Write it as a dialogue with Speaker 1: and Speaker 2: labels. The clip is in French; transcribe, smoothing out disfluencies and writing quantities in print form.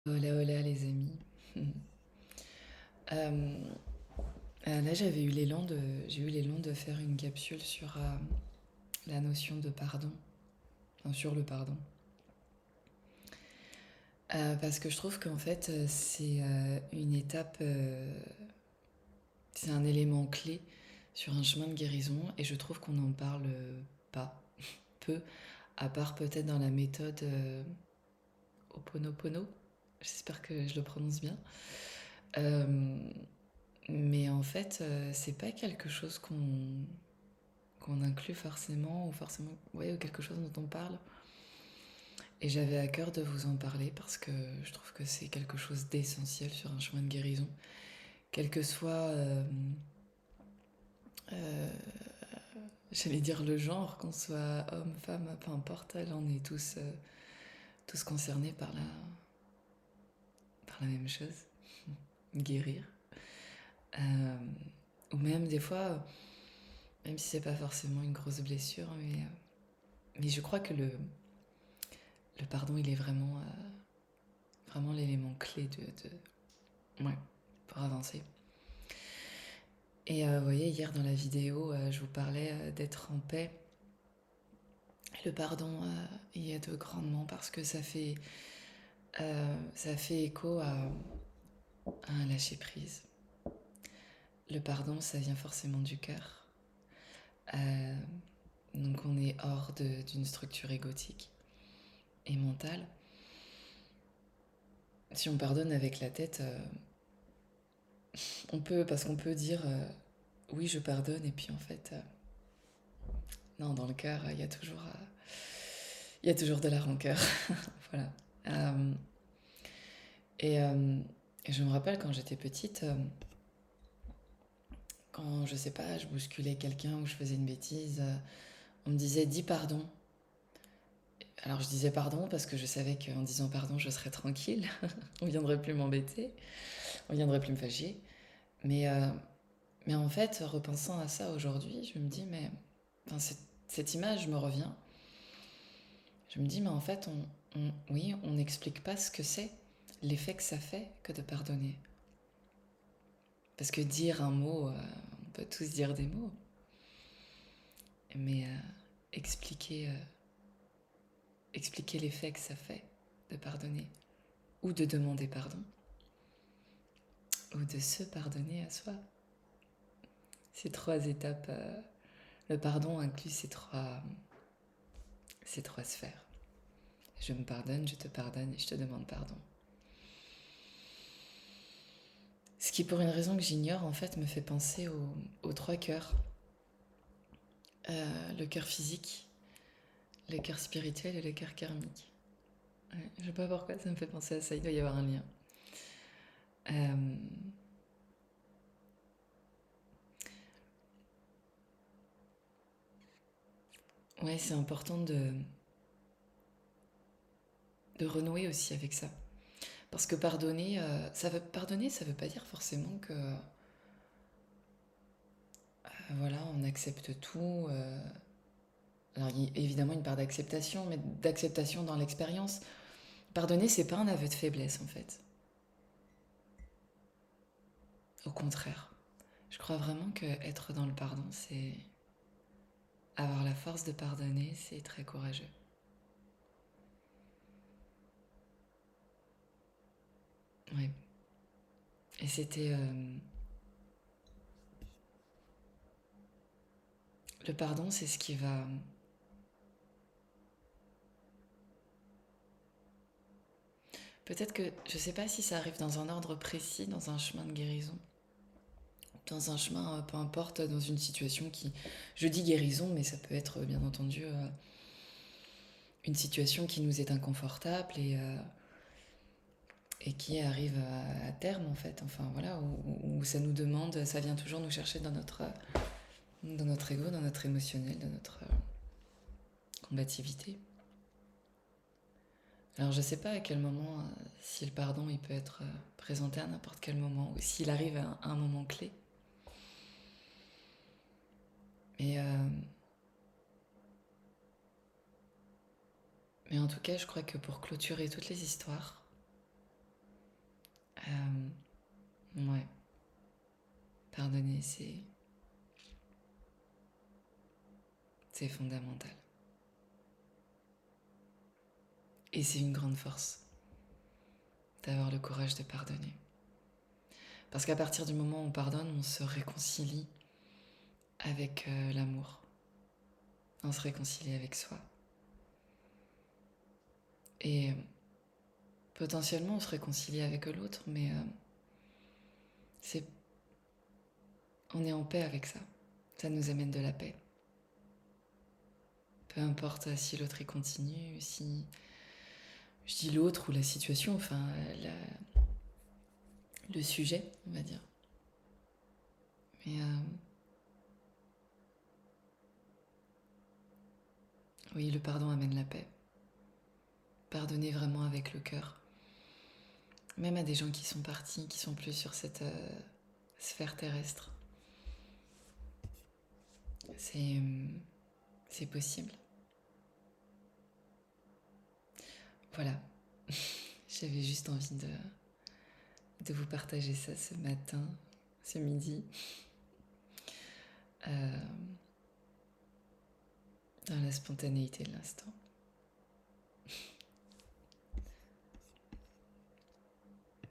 Speaker 1: Hola, hola les amis. Euh, Là, j'ai eu l'élan de faire une capsule sur la notion de pardon, enfin, sur le pardon. Parce que je trouve qu'en fait, c'est une étape, c'est un élément clé sur un chemin de guérison et je trouve qu'on n'en parle pas, peu, à part peut-être dans la méthode Ho'oponopono. J'espère que je le prononce bien. Euh, mais en fait, c'est pas quelque chose qu'on inclut forcément, ou forcément, ouais, ou quelque chose dont on parle. Et j'avais à cœur de vous en parler parce que je trouve que c'est quelque chose d'essentiel sur un chemin de guérison. Quel que soit, euh, j'allais dire le genre, qu'on soit homme, femme, peu importe, là on est tous concernés par la même chose, guérir. Euh, ou même des fois, même si c'est pas forcément une grosse blessure, mais je crois que le pardon il est vraiment l'élément clé ouais, pour avancer. Et vous voyez, hier dans la vidéo, je vous parlais d'être en paix. Le pardon y aide grandement parce que ça fait écho à un lâcher-prise. Le pardon, ça vient forcément du cœur. Euh, donc on est hors d'une structure égotique et mentale. Si on pardonne avec la tête, parce qu'on peut dire oui, je pardonne, et puis en fait, non, dans le cœur, il y a toujours de la rancœur. Voilà. Euh, et, euh, et je me rappelle quand j'étais petite, quand je sais pas, je bousculais quelqu'un ou je faisais une bêtise, on me disait dis pardon. Alors je disais pardon parce que je savais qu'en disant pardon, je serais tranquille. On viendrait plus m'embêter, on viendrait plus me fâcher. Mais, euh, mais en fait, repensant à ça aujourd'hui, je me dis, mais enfin, cette image me revient. Je me dis, mais en fait, oui, on n'explique pas ce que c'est, l'effet que ça fait que de pardonner. Parce que dire un mot, on peut tous dire des mots, mais expliquer, expliquer l'effet que ça fait de pardonner, ou de demander pardon, ou de se pardonner à soi. Ces trois étapes, le pardon inclut ces trois sphères. Je me pardonne, je te pardonne et je te demande pardon. Ce qui, pour une raison que j'ignore, en fait, me fait penser aux trois cœurs. Le cœur physique, le cœur spirituel et le cœur karmique. Ouais, je sais pas pourquoi ça me fait penser à ça, il doit y avoir un lien. Euh, ouais, c'est important de renouer aussi avec ça. Parce que pardonner, ça veut pas dire forcément que, voilà, on accepte tout. Alors, il y a évidemment une part d'acceptation, mais d'acceptation dans l'expérience. Pardonner, c'est pas un aveu de faiblesse, en fait. Au contraire. Je crois vraiment que être dans le pardon, c'est avoir la force de pardonner, c'est très courageux. Oui. Et c'était le pardon, c'est ce qui va. Peut-être que je sais pas si ça arrive dans un ordre précis, dans un chemin de guérison, dans un chemin, peu importe, dans une situation qui. Je dis guérison, mais ça peut être bien entendu une situation qui nous est inconfortable et qui arrive à terme en fait. Enfin voilà, où ça nous demande, ça vient toujours nous chercher dans notre ego, dans notre émotionnel, dans notre combativité. Alors je sais pas à quel moment, si le pardon il peut être présenté à n'importe quel moment, ou s'il arrive à un moment clé. Mais, euh, mais en tout cas, je crois que pour clôturer toutes les histoires, pardonner, c'est fondamental. Et c'est une grande force d'avoir le courage de pardonner. Parce qu'à partir du moment où on pardonne, on se réconcilie avec l'amour. On se réconcilie avec soi. Et potentiellement, on se réconcilie avec l'autre, mais c'est, on est en paix avec ça. Ça nous amène de la paix. Peu importe si l'autre y continue, si je dis l'autre ou la situation, enfin le sujet, on va dire. Mais oui, le pardon amène la paix. Pardonner vraiment avec le cœur. Même à des gens qui sont partis, qui sont plus sur cette sphère terrestre. C'est possible. Voilà. J'avais juste envie de vous partager ça ce matin, ce midi, dans la spontanéité de l'instant.